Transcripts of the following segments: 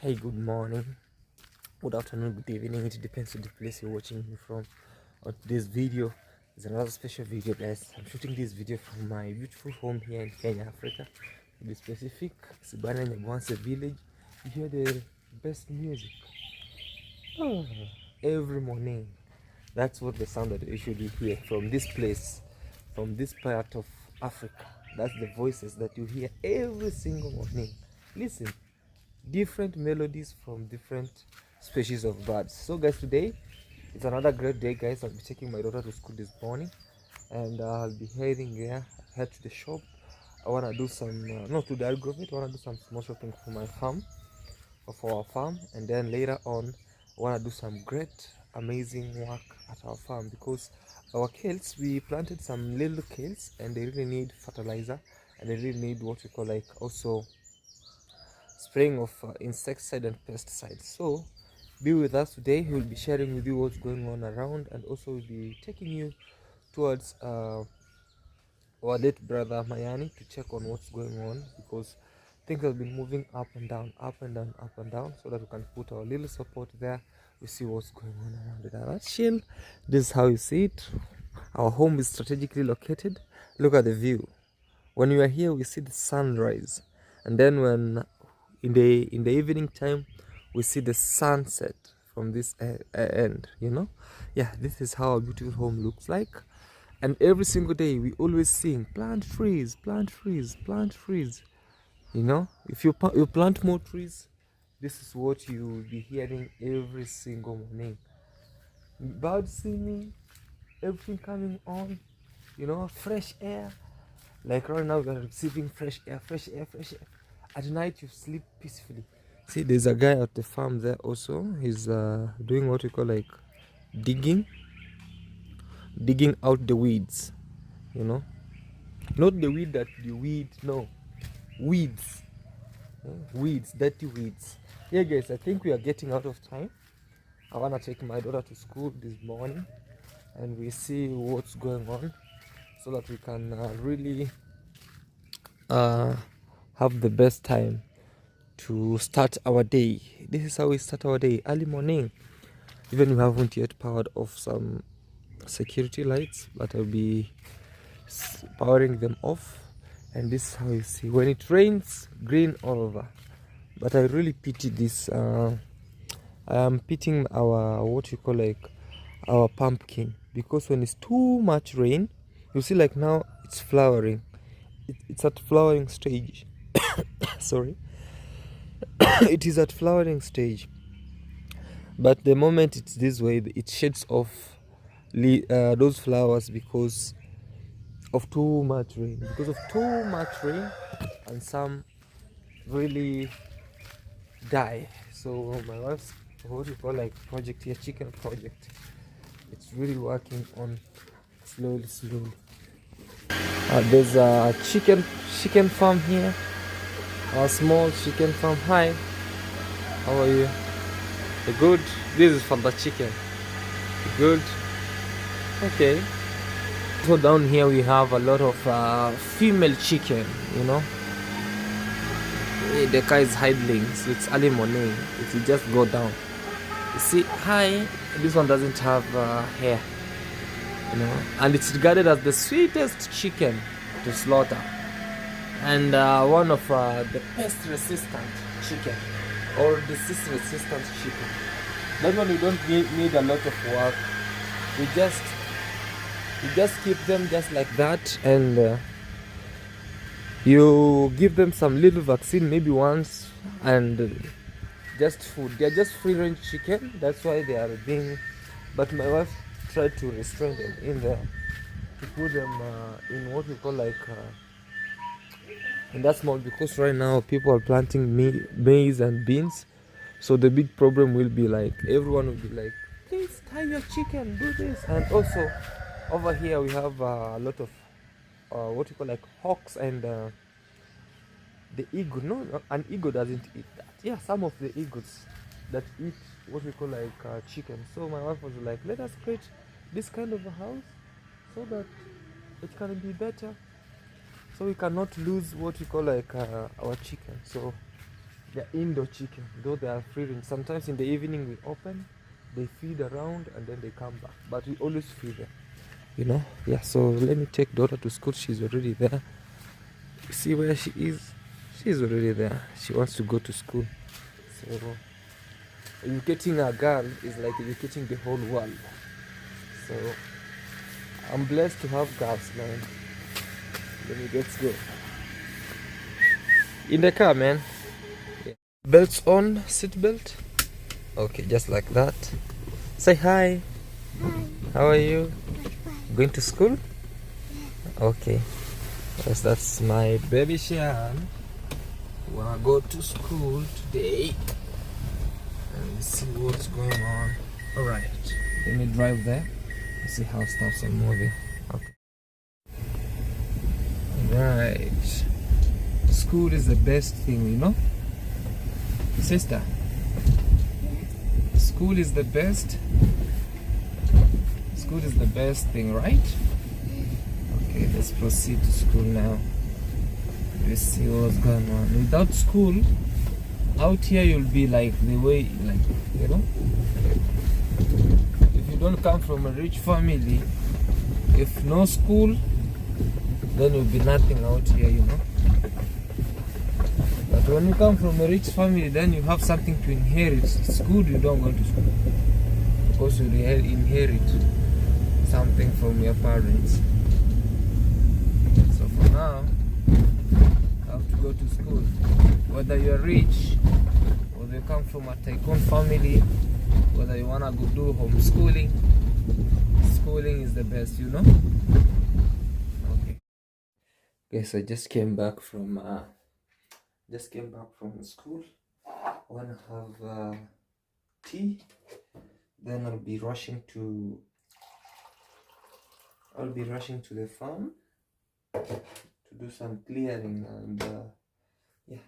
Hey, good morning, good afternoon, good evening. It depends on the place you're watching me from. On today's video is another special video, guys. I'm shooting this video from my beautiful home here in Kenya, Africa. To be specific, Sibana Nyabwanse village. You hear the best music oh, every morning. That's what the sound that you usually hear from this place, from this part of Africa. That's the voices that you hear every single morning. Listen, different melodies from different species of birds. So guys, today it's another great day, guys. I'll be taking my daughter to school this morning, and I'll be heading there, head to the shop. I want to do some no, to the aggregate. I want to do some small shopping for my farm, or for our farm, and then later on I want to do some great amazing work at our farm, because our kales, we planted some little kales and they really need fertilizer, and they really need what we call like also spraying of insecticide and pesticides. So be with us today. We'll be sharing with you what's going on around, and also we'll be taking you towards our late brother Mayani to check on what's going on, because things have been moving up and down, up and down, up and down, so that we can put our little support there. We see what's going on around it. That's chill. This is how you see it. Our home is strategically located. Look at the view. When we are here, we see the sunrise, and then when in the evening time, we see the sunset from this end. Yeah, this is how a beautiful home looks like. And every single day we always sing, plant trees, plant trees, plant trees. If you plant more trees, this is what you will be hearing every single morning. Birds singing, everything coming on, fresh air. Like right now, we are receiving fresh air, fresh air, fresh air. At night, you sleep peacefully. See, there's a guy at the farm there also. He's doing what we call like digging out the weeds. Not the weed that you weed, no, weeds. Weeds, dirty weeds. Yeah, guys, I think we are getting out of time. I want to take my daughter to school this morning, and we see what's going on, so that we can really have the best time to start our day. This is how we start our day, early morning. Even we haven't yet powered off some security lights, but I'll be powering them off. And this is how you see when it rains, green all over. But I really pity this. I am pitying our what you call like our pumpkin, because when it's too much rain, you see like now it's flowering. It's at flowering stage. Sorry. It is at flowering stage, but the moment it's this way, it shades off those flowers because of too much rain. And some really die. So my wife's what you call like project here, chicken project, it's really working on slowly. There's a chicken farm here, a small chicken farm. Hi, how are you? You good? This is for the chicken. You good? Okay. So down here we have a lot of female chicken. The guy is hiding, so it's early morning. If you just go down, you see, hi, this one doesn't have hair, and it's regarded as the sweetest chicken to slaughter, and one of the pest resistant chicken, or disease resistant chicken. That one you don't need a lot of work. You just keep them just like that, and you give them some little vaccine maybe once, and just food. They're just free range chicken, that's why they are being, but my wife tried to restrain them in there, to put them in what we call like in that small, because right now people are planting maize and beans. So the big problem will be like everyone will be like, please tie your chicken, do this. And also over here we have a lot of what you call like hawks and the eagle. No, an eagle doesn't eat that. Yeah, some of the eagles that eat what we call like chicken. So my wife was like, let us create this kind of a house so that it can be better, so we cannot lose what we call like our chicken. So They're indoor chicken, though they are free range. Sometimes in the evening we open, they feed around and then they come back. But we always feed them, you know. Yeah, so let me take daughter to school. She's already there. You see where she is? She's already there. She wants to go to school. So educating a girl is like educating the whole world. So I'm blessed to have girls, man. Let's go. In the car, man. Yeah. Belts on, seat belt. Okay, just like that. Say hi. Hi. How are you? Fine. Going to school? Okay. Yes, that's my baby Shan. Wanna go to school today. And we see what's going on. Alright. Let me drive there and see how stuff's are moving. Okay. Right. School is the best thing, you know? Sister. School is the best. School is the best thing, right? Okay, let's proceed to school now. Let's see what's going on. Without school, out here you'll be like the way, like, you know? If you don't come from a rich family, if no school, then you'll be nothing out here, you know? But when you come from a rich family, then you have something to inherit. It's good you don't go to school, because you inherit something from your parents. So for now, you have to go to school. Whether you're rich, whether you come from a tycoon family, whether you wanna go do homeschooling, schooling is the best, you know? Okay, so I just came back from school. I wanna have tea. Then I'll be rushing to the farm to do some clearing, and yeah,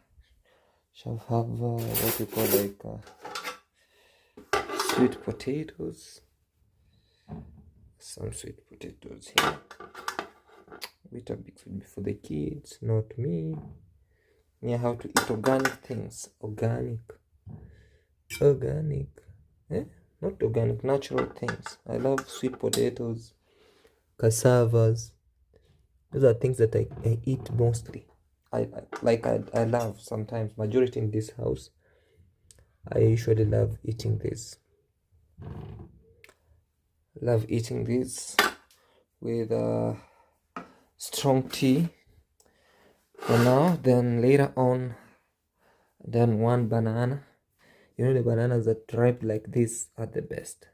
shall have what you call like sweet potatoes. Some sweet potatoes here. Weetabix would be for the kids, not me. Yeah, how to eat organic things. Organic. Eh? Not organic, natural things. I love sweet potatoes, cassavas. Those are things that I eat mostly. I love sometimes. Majority in this house, I usually love eating this. Love eating this with strong tea for now. Then later on, then one banana. You know, the bananas that ripe like this are the best.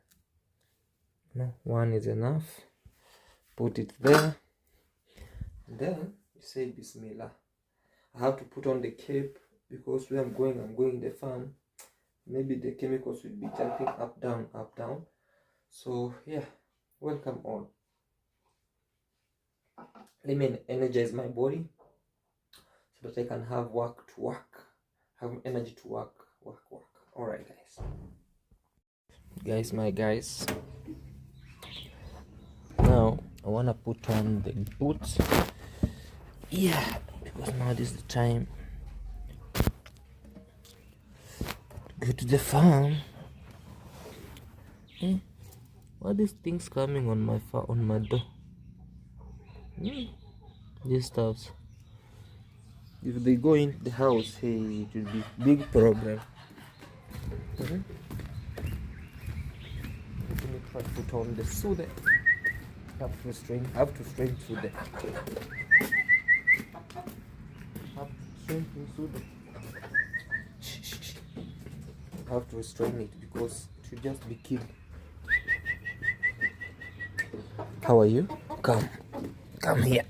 No, one is enough. Put it there. Then you say Bismillah. I have to put on the cape because where I'm going the farm. Maybe the chemicals will be jumping up, down. So yeah, welcome all. Let me energize my body so that I can have have energy to work. Alright, guys, my guys, now I wanna put on the boots. Yeah, because now this is the time to go to the farm. What are these things coming on my door? These stuffs. If they go in the house, hey, it will be big problem. Let me try to put on the suit. I have to strain through the. I have to restrain it because it should just be killed. How are you? Come here.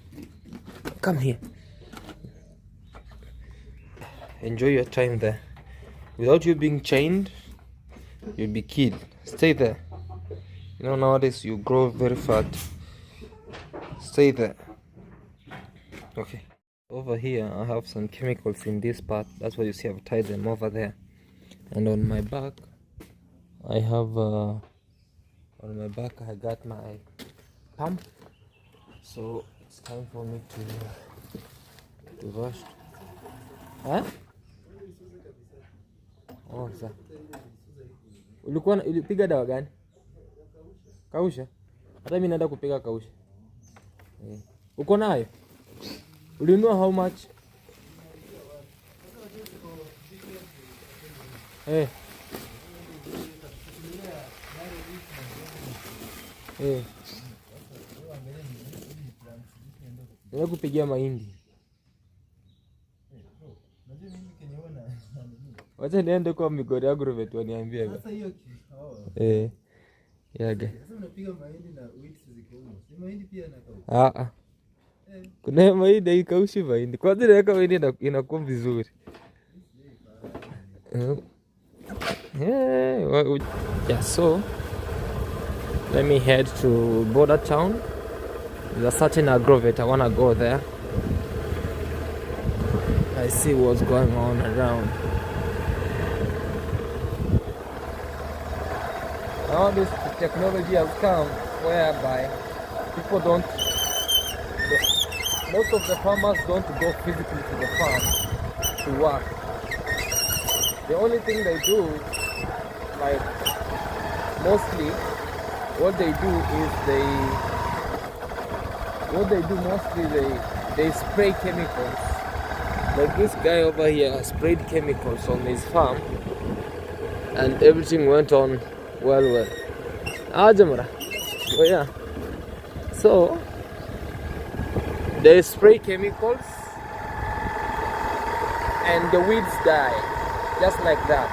Enjoy your time there. Without you being chained, you'll be killed. Stay there. You know, nowadays you grow very fat. Stay there. Okay. Over here I have some chemicals in this part. That's why you see I've tied them over there. And on my back I have I got my pump. So it's time for me to wash. Huh? Oh, sawa. Ulipiga dawa gani? Kausha? Hata mimi naenda kupiga kausha. Uko nayo? Ulinunua how much? Kupigia mahindi. Wacha niende kwa Migori Agrovet waniambie. Sasa hiyo yaga. Sasa unapiga mahindi na wheat ziko huko. Si mahindi pia yanakauka. Kuna mahindi haikaushi mahindi. Kwanza inaweka mahindi inakuwa vizuri. Yeah, so let me head to border town. There's a certain agrovet. I want to go there. I see what's going on around. Now this technology has come whereby people don't, most of the farmers don't go physically to the farm to work. The only thing they do, like mostly, what they do they spray chemicals. Like this guy over here sprayed chemicals on his farm, and everything went on well. Ajamara. Oh yeah. So they spray chemicals and the weeds die. Just like that.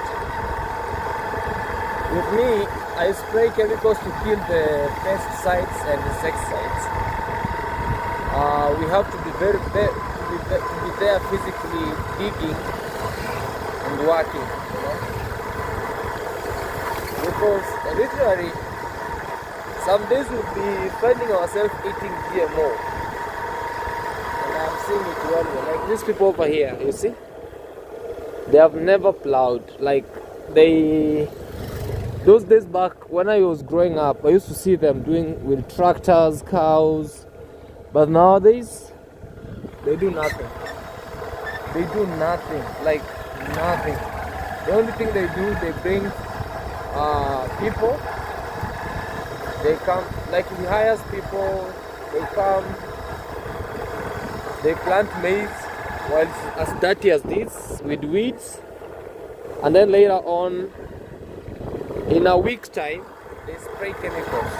With me, I spray chemicals to kill the pesticides and insecticides. We have to be very there physically digging and working, you know? Because literally, some days we'll be finding ourselves eating GMO. And I'm seeing it well. Like these people over here, you see? They have never plowed. Like those days back when I was growing up, I used to see them doing with tractors, cows. But nowadays, they do nothing. They do nothing. Like nothing. The only thing they do, they bring people. They come, like he hires people. They come. They plant maize. While it's as dirty as this, with weeds, and then later on, in a week's time, they spray chemicals.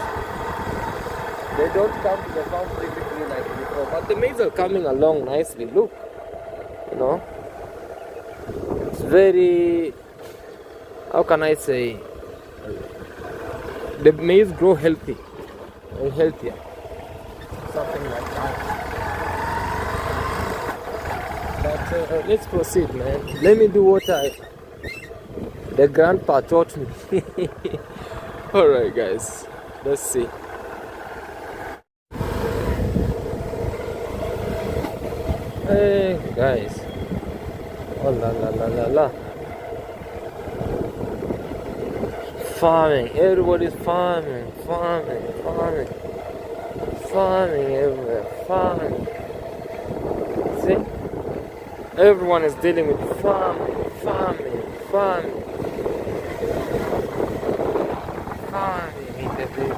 They don't come to the farm physically like before, but the maize are coming along nicely. Look, you know, it's very, how can I say, the maize grow healthy, or healthier, something like that. But let's proceed, man. Let me do what the grandpa taught me. Alright guys, let's see. Hey guys. Oh la la la la la. Farming, everybody's farming everywhere, farming. See? Everyone is dealing with farming in the video.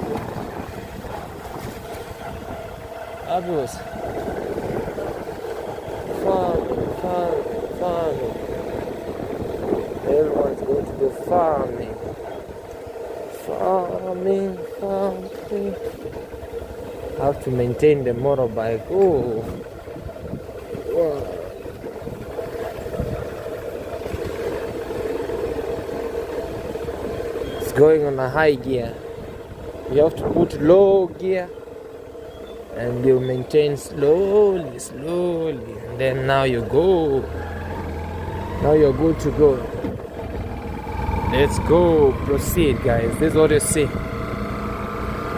Obvious. Farming. Everyone's going to do farming. I have to maintain the motorbike. Oh. Wow. Going on a high gear. You have to put low gear and you maintain slowly, and then now you go. Now you're good to go. Let's go, proceed guys. This is what you see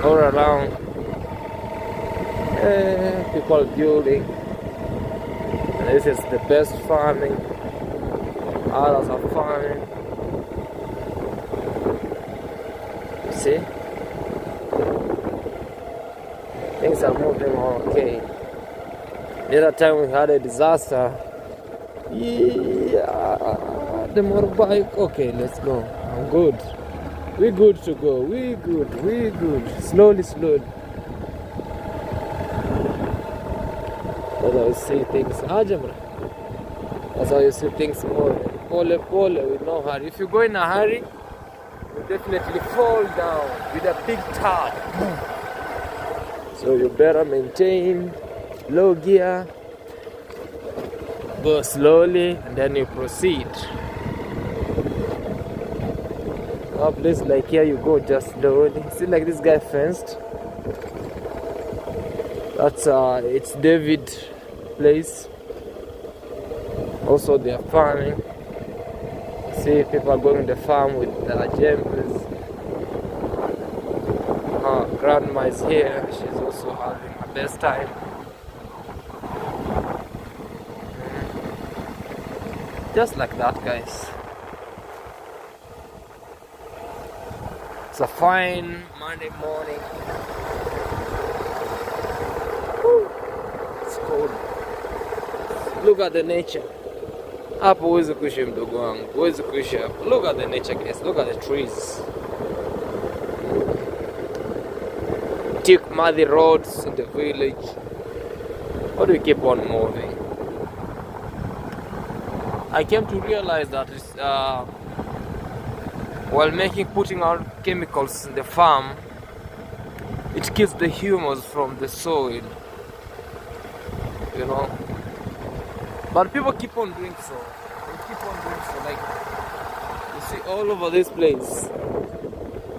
all around. People building, and this is the best farming. Others are farming. See, things are moving okay. The other time we had a disaster. Yeah, the motorbike. Okay, let's go. I'm good. We good to go. We good. Slowly. That's how you see things. That's how you see things more. Pole with no hurry. If you go in a hurry, you definitely fall down with a big thud. So you better maintain low gear. Go slowly and then you proceed. A place like here, you go just slowly. See, like this guy fenced. That's it's David place. Also, they are farming. See, people are going to the farm with jempers. Grandma is here. She's also having her best time. Just like that, guys. It's a fine Monday morning. Woo. It's cold. Look at the nature. Hapo huwezi kuishi mdogo wangu. Huwezi kuishi hapo. Look at the nature, guys. Look at the trees. Thick muddy roads in the village. How do we keep on moving? I came to realize that while putting out chemicals in the farm, it kills the humus from the soil, you know. But people keep on doing so. They keep on doing so. Like, you see all over this place,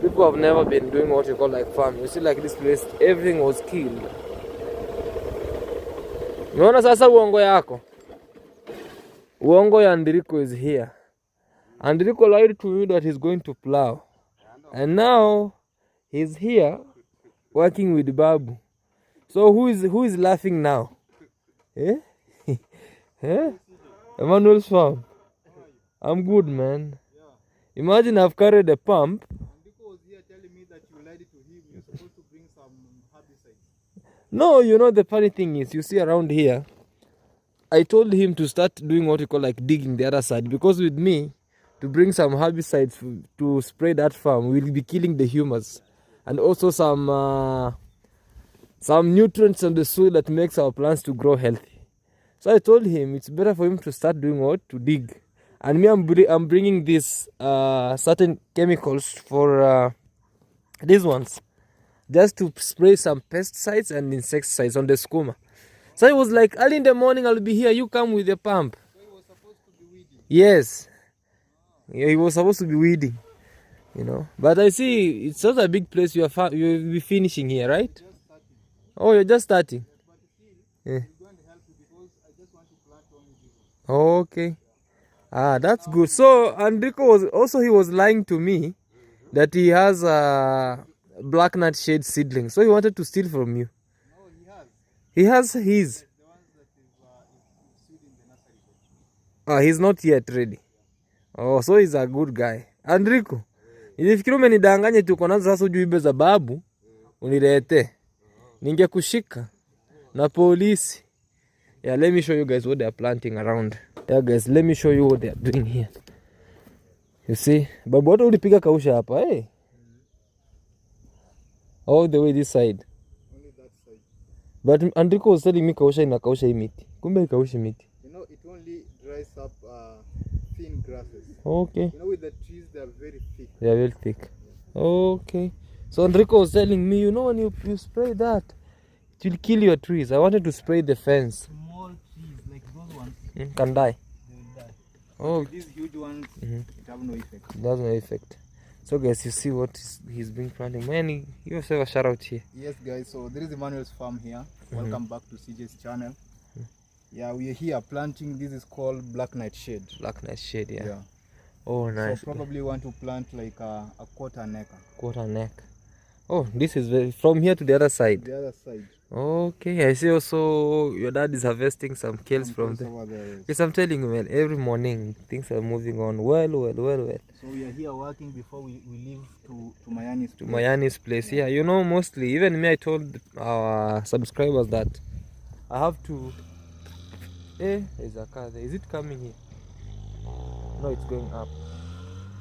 people have never been doing what you call like farming. You see, like this place, everything was killed. Unaona sasa uongo yako? Uongo ya Andriko is here. Andriko lied to me that he's going to plow. And now he's here working with Babu. So who is laughing now? Eh? Eh? Emanuel's farm. I'm good, man. Imagine I've carried a pump. Andriko was here telling me that you lied to him. You're supposed to bring some herbicides. No, you know the funny thing is, you see around here, I told him to start doing what you call like digging the other side, because with me, to bring some herbicides to spray that farm, we'll be killing the humus and also some nutrients on the soil that makes our plants to grow healthy. So I told him it's better for him to start doing what? To dig. And me, I'm bringing these certain chemicals for these ones, just to spray some pesticides and insecticides on the skooma. So he was like, early in the morning I'll be here, you come with the pump. So he was supposed to be weeding? Yes. Yeah, he was supposed to be weeding, you know. But I see it's such a big place. You'll be finishing here, right? Just starting. Oh, you're just starting? Yes, but still, yeah. it's going to help you because I just want to plant only this one. Okay. Ah, that's good. So Andriko he was lying to me that he has a black nut shade seedling. So he wanted to steal from you. No, he has. He has his. The ones that is seed in the nursery. Ah, he's not yet ready. Oh, so he's a good guy. Andriko, nilifikiri umenidanganya tuko nazo sasa ujuibe za babu, unilete. Ningekushika na polisi. Yeah, let me show you guys what they are planting around. Yeah, guys, let me show you what they are doing here. You see? Babu, what ulipiga kausha hapa, eh? All the way this side. Only that side. But Andriko was telling me kausha inakausha hii miti. Kumbe ikaushi miti. You know, it only dries up thin grasses. Okay. You know, with the trees, they are very thick. They are very thick. Okay. So Enrico was telling me, you know, when you spray that, it will kill your trees. I wanted to spray the fence. Small trees, like those ones, Can die. they will die. Oh, These huge ones, it have no effect. it has no effect. So guys, you see what he's been planting. Man, you also have a shout out here. Yes, guys, so there is Emanuel's farm here. Welcome back to CJ's channel. Yeah, we are here planting. This is called black nightshade. Black nightshade, yeah. Yeah. Oh, nice. So probably want to plant like a quarter acre. Quarter neck. Oh, this is from here to the other side. The other side. Okay, I see also your dad is harvesting some kales from there. Over there. Yes, I'm telling you, man, every morning things are moving on well. So we are here working before we leave to Mayani's place. To Mayani's place, yeah. You know, mostly, even me, I told our subscribers that I have to... there's a car there. Is it coming here? No, it's going up.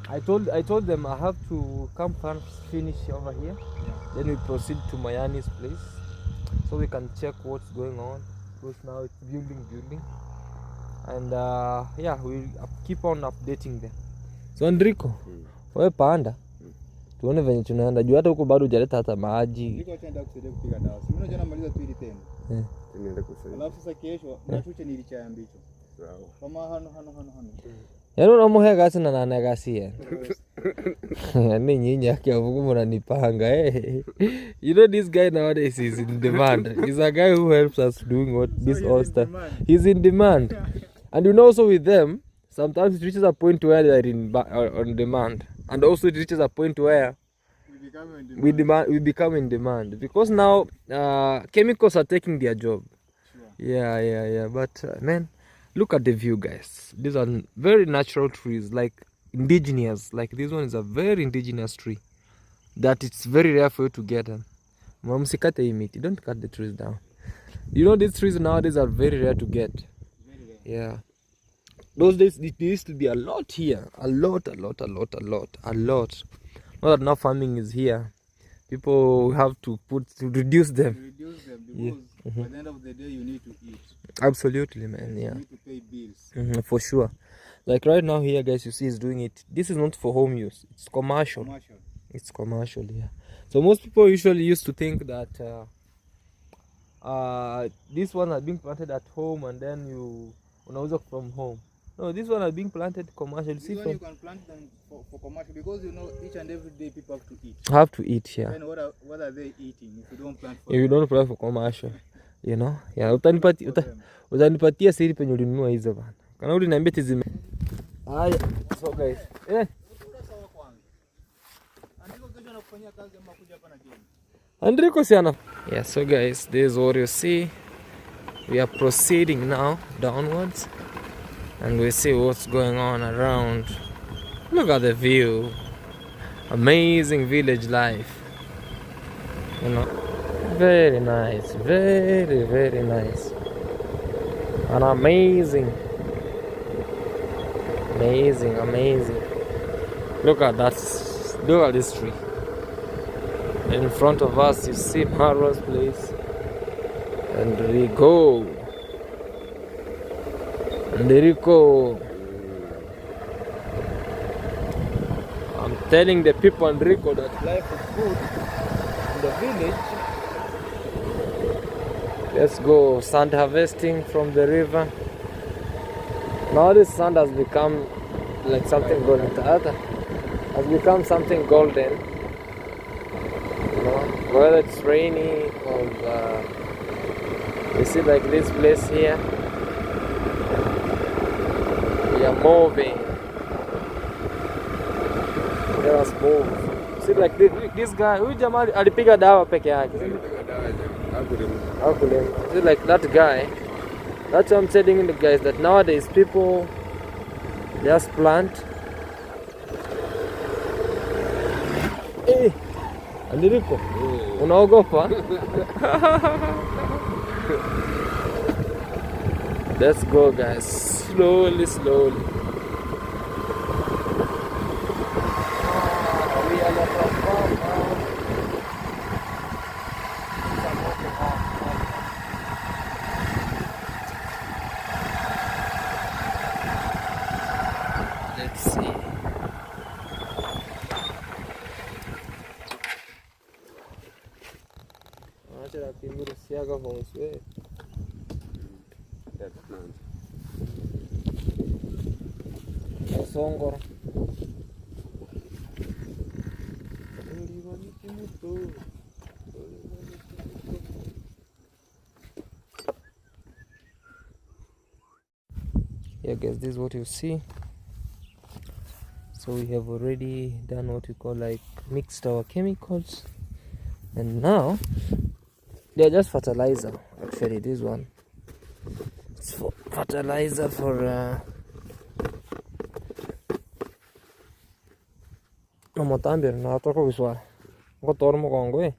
I told them I have to come first, finish over here. Then we proceed to Mayani's place, so we can check what's going on. Because now it's building, and yeah, we'll keep on updating them. So Enrico, wewe panda. Tuone venye tunaenda. Juu hata huko bado hujaleta hata maji. Niko ataenda kusaidia kupiga dawa. Si mimi jana maliza tu ile tena. Nienda kusaidia. Alafu sasa kesho nachuche nilichaya mbicho. Sawa. Kama hano. Yaani unamuhe gasi na nana gasi ya. Yaani nyinyi yake avugu mnanipanga You know this guy nowadays is in demand. He's a guy who helps us doing what so this all stuff. He's in demand. And you know also with them, sometimes it reaches a point where they are on demand. And also it reaches a point where we become in demand. Because now chemicals are taking their job. Sure. Yeah. But man, look at the view, guys. These are very natural trees, like indigenous. Like this one is a very indigenous tree that it's very rare for you to get them. Don't cut the trees down. You know these trees nowadays are very rare to get. Very rare. Yeah. Those days it used to be a lot here. A lot. Not that now farming is here. People have to reduce them. Because by the end of the day you need to eat. Absolutely, man. Yeah. You need to pay bills. For sure. Like right now here, guys, you see he's doing it. This is not for home use. It's commercial. It's commercial, yeah. So most people usually used to think that this one has been planted at home and then you unauza from home. No, this one is being planted commercial. This one you can plant them for commercial because you know each and every day people have to eat. Have to eat, yeah. Then what are they eating if you don't plant for? If you don't plant for commercial, you know, yeah. Utanipatia siri penye ulinunua hizo bana. Kana uliniambia tizime. Haya, so guys, Enrico siana. Yeah, so guys, this is what you see. We are proceeding now downwards. And we see what's going on around. Look at the view. Amazing village life. You know, very nice, very nice. And amazing. Look at that. Look at this tree. In front of us you see Marwa's place. And we go. Enrico, I'm telling the people, Enrico, that life is good in the village. Let's go sand harvesting from the river. Now this sand has become like something golden. Has become something golden. You know, whether it's rainy or you see like this place here. We are moving. Let us move. See like this guy, huyu jamaa alipiga dawa peke yake. See like that guy. That's what I'm telling you guys, that nowadays people just plant. Enrico, unaogopa? Let's go, guys. Slowly. We are not far. Let's see. Songor. Yeah, guys, this is what you see. So we have already done what we call like mixed our chemicals, and now they are just fertilizer. Actually, this one it's for fertilizer for Motambir na toko viswa ngo tormo kongo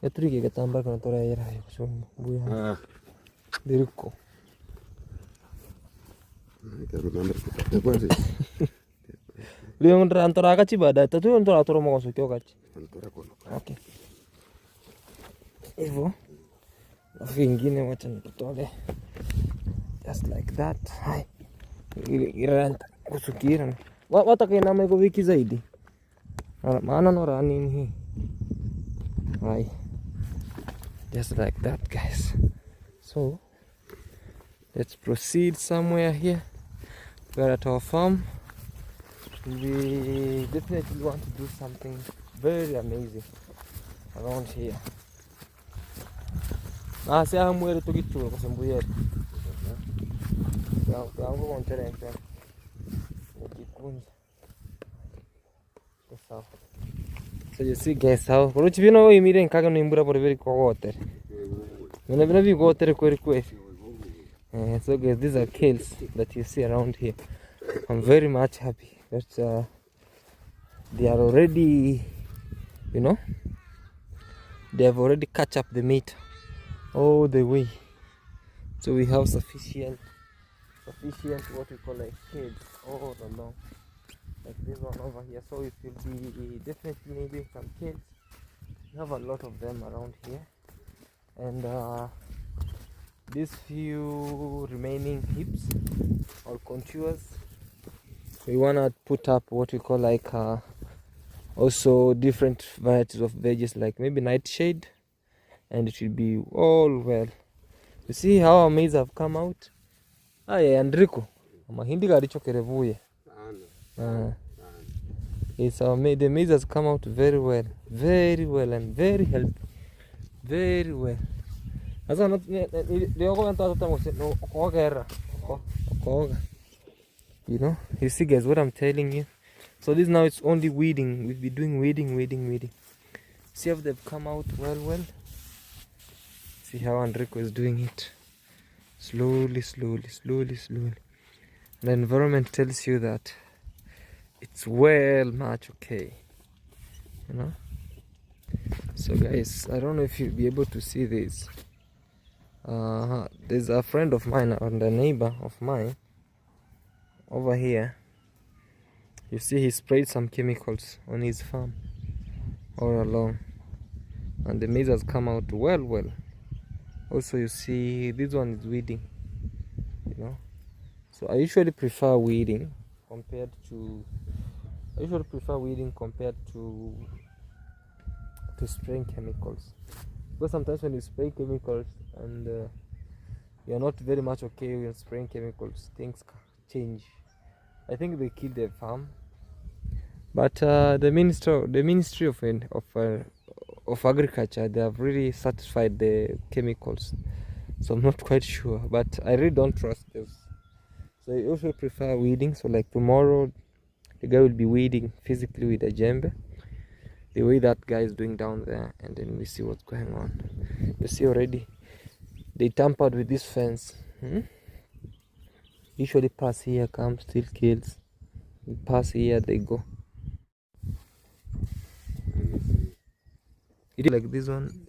Yaturi ke tamba kana tora yera so buya Diriko. Leo ndra antora kachi baada tatu ndra atoro mo so kyo kachi. Okay. Hivyo. Alafu ingine wacha nikitoke. Just like that. Hai. Ile kusukira. Watakaina mego wiki zaidi. Maana nora nini hii. Hai. Just like that, guys. So let's proceed somewhere here. We're at our farm. We definitely want to do something very amazing around here. Si hamwere tukichura kusembuye. Yangu konterente. Kikunja. Sawa. So you see guys how kuruchi bino imire nkaga nimbura por very kogotere. Nina vi gotere kweri kweri. So guys, these are kales that you see around here. I'm very much happy that they are already, you know, they have already catch up the meat all the way. So we have sufficient what we call like kales all along. Like this one over here. So it will be definitely needing some kales. We have a lot of them around here. And these few remaining hips or contours, we wanna put up what we call like also different varieties of veggies, like maybe nightshade, and it will be all well. You see how our maize have come out? Andriko mahindi garichokerevuye. It's the maize has come out very well and very healthy, very well. You know, you see guys what I'm telling you. So this now it's only weeding. We'll be doing weeding. See how they've come out well. See how Enrico is doing it. Slowly. The environment tells you that it's well much okay. You know? So guys, I don't know if you'll be able to see this. There's a friend of mine and a neighbor of mine over here. You see he sprayed some chemicals on his farm all along, and the maize has come out well. Also you see this one is weeding, you know. So I usually prefer weeding compared to spraying chemicals, because sometimes when you spray chemicals and you're not very much okay with spraying chemicals, things change. I think they killed their farm, but the ministry of agriculture, they have really certified the chemicals, so I'm not quite sure, but I really don't trust this. So I also prefer weeding. So like tomorrow the guy will be weeding physically with a jembe, the way that guy is doing down there, and then we see what's going on. You see already they tampered with this fence. Usually pass here, come, still kills. Pass here, they go. It is like this one.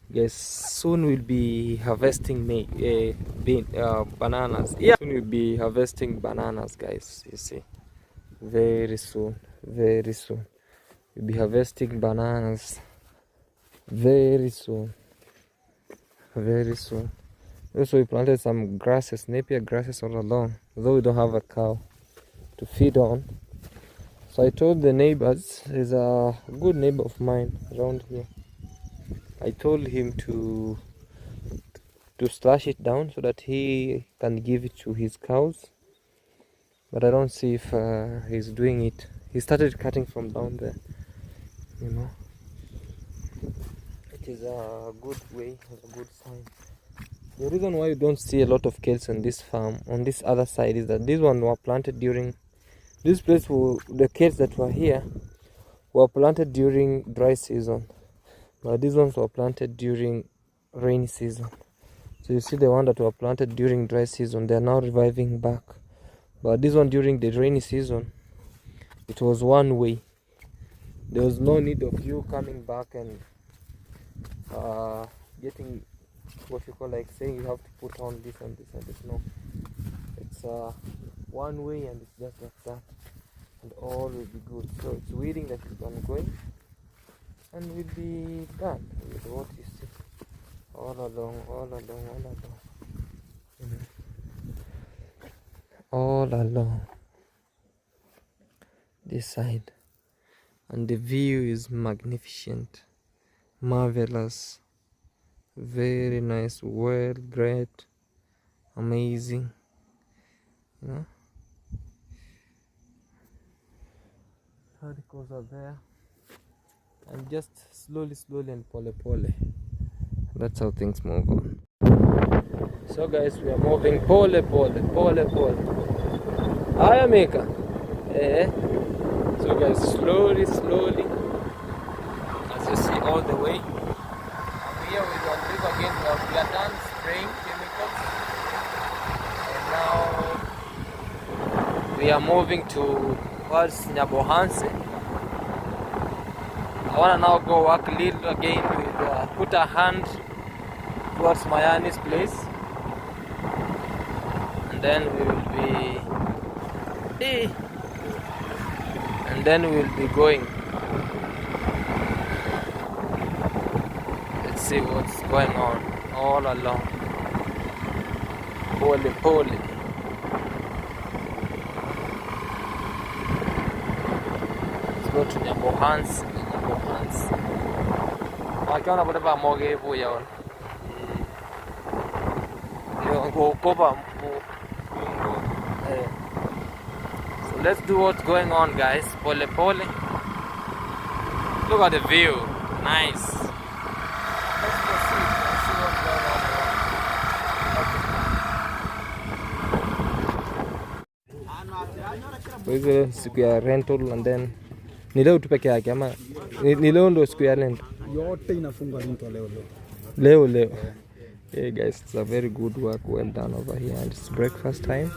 Yes, soon we'll be harvesting bananas. Yeah, soon we'll be harvesting bananas, guys. You see, very soon. We'll be harvesting bananas very soon. Also, we planted some grasses, napier grasses all along, though we don't have a cow to feed on. So I told the neighbors, there's a good neighbor of mine around here, I told him to slash it down so that he can give it to his cows, but I don't see if he's doing it. He started cutting from down there, you know. It is a good way, a good sign. The reason why you don't see a lot of kales on this farm, on this other side, is that these ones were planted during This place, the cats that were here were planted during dry season, but these ones were planted during rainy season. So you see the one that were planted during dry season, they are now reviving back. But this one during the rainy season, it was one way. There was no need of you coming back and getting what you call, like saying you have to put on this and this and this. No, it's one way and it's just like that, and all will be good. So it's weeding that is ongoing and will be done with what you see all along, all along this side. And the view is magnificent, marvelous, very nice, well, great, amazing, you know. Radicals are there, and just slowly and pole. That's how things move on. So guys, we are moving pole. Hiya, Mika. So guys, slowly, as you see all the way. Here we will live again. We are done spraying chemicals, and now we are moving towards Nyabohanse. I want to now go work a little again with put a hand towards Mayani's place, and then we will be going. Let's see what's going on all along. Pole. Let's go to Nyabohanse. Wakiona bote ba moge buya on. So let's do what's going on, guys. Pole. Look at the view. Nice. Let's proceed and see what's going on. Siku ya rental, and then ni leo tu peke yake ama ni leo ndo siku ya rental? Yote inafunga rental leo. Hey guys, it's a very good work, well done over here, and it's breakfast time.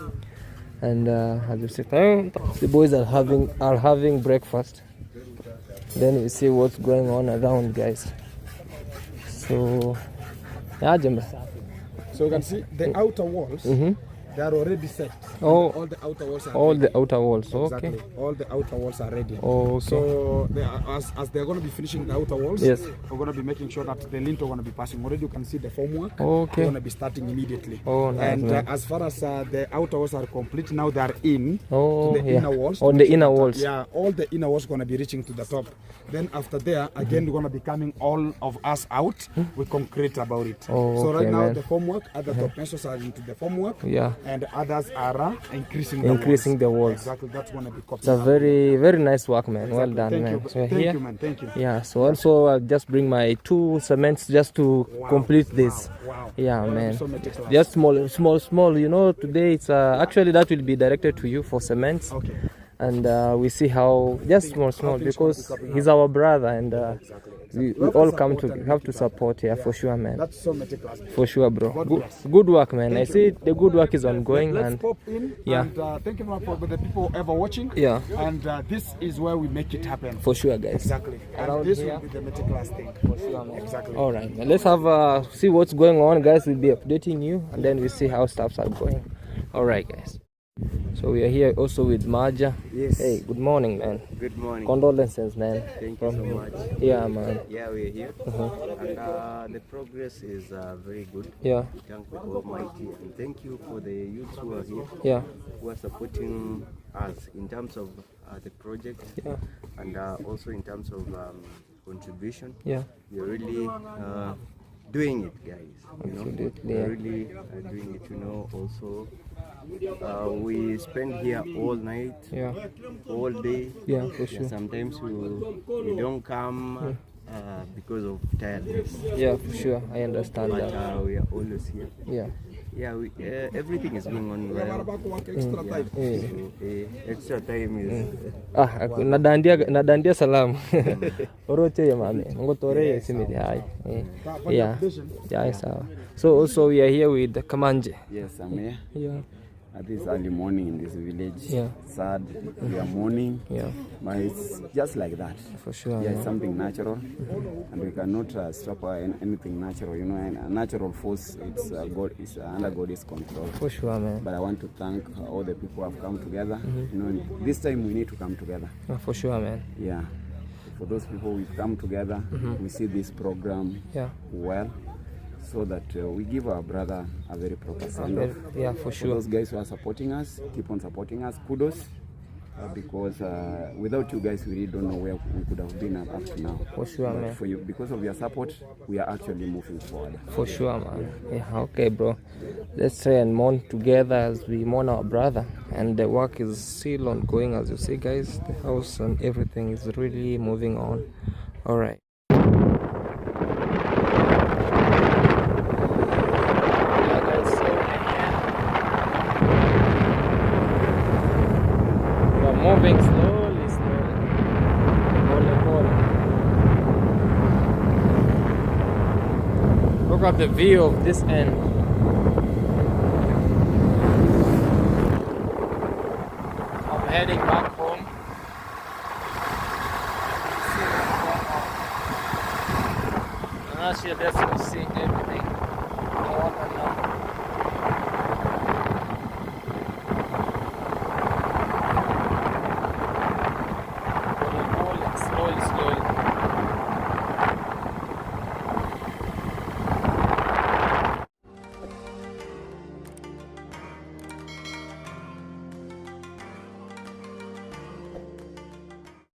And as you see, the boys are having breakfast. Then we see what's going on around, guys. So yeah, so you can see the outer walls. They are already set. Oh, all the outer walls are all ready. The outer walls. Exactly. Okay. All the outer walls are ready. Okay. So they are, as they're going to be finishing the outer walls, yes, we're going to be making sure that the lintel going to be passing. Already you can see the formwork. Okay. They're going to be starting immediately. Oh, nice. And as far as the outer walls are complete, now they are in to the inner walls. On the inner walls. Yeah, all the inner walls going to be reaching to the top. Then after there, again, we're going to be coming all of us out with concrete about it. Oh, so right okay, now, man. the formwork, other top measures are into the formwork. Yeah. And others are increasing the walls. Exactly, that's going to be copied. It's a very nice work, man. Exactly. Well done, thank man. You. So thank here, you, man. Thank you. Yeah. So also I'll just bring my 2 cements just to complete this. Wow. Yeah, man. So just small. You know, today it's actually that will be directed to you for cements. Okay. And we see how just small because he's our brother, and we all come to have to support here, for sure, man. That's so meticulous. For sure, bro. Good work, man. I see the good work is ongoing. Let's and pop in. Yeah. And thank you for the people ever watching. Yeah. And this is where we make it happen. For sure, guys. Exactly. And Around this here. will be the meticulous thing. For sure, man. Exactly. All right, man. Let's have see what's going on, guys. We'll be updating you, and then we see how stuffs are going. All right, guys. So we are here also with Maja. Yes. Hey, good morning, man. Good morning. Condolences, man. Thank you so much. Yeah, man. Yeah, we're here. And the progress is very good. Yeah. We thank the Almighty, and thank you for the youths who are here. Yeah. Who are supporting us in terms of the project. Yeah. And also in terms of contribution. Yeah. We're really doing it, guys. You know, Absolutely, we're really doing it. You know, also. We spend here all night, all day. Yeah, for sure. Sometimes we don't come because of tiredness. Yeah, for sure. I understand but that. we are always here. Yeah. Yeah, everything is going on well. Extra time is. Nadandia salam. Oroche ya mami. Ngotore simiti hai. Yeah. Yeah, sawa. So also we are here with Kamanje. Yes, I'm here. Yeah. At this early morning in this village. Yeah. Sad. We are mourning. Yeah. But it's just like that. For sure. Yeah, it's something natural, and we cannot stop anything natural. You know, a natural force. It's God. It's under God's control. For sure, man. But I want to thank all the people who have come together. You know, this time we need to come together. For sure, man. Yeah. For those people we come together, we see this program well, so that we give our brother a very proper send-off. Yeah, for For sure. those guys who are supporting us, keep on supporting us. Kudos. Because without you guys, we really don't know where we could have been up to now. For sure, But man. for you, because of your support, we are actually moving forward. For sure, man. Yeah, okay, bro. Let's try and mourn together as we mourn our brother. And the work is still ongoing, as you see, guys. The house and everything is really moving on. All right. Yeah, guys, so we are moving slowly. Look at the view of this end. I'm heading back home. See what's going on. And actually, that's seeing everything.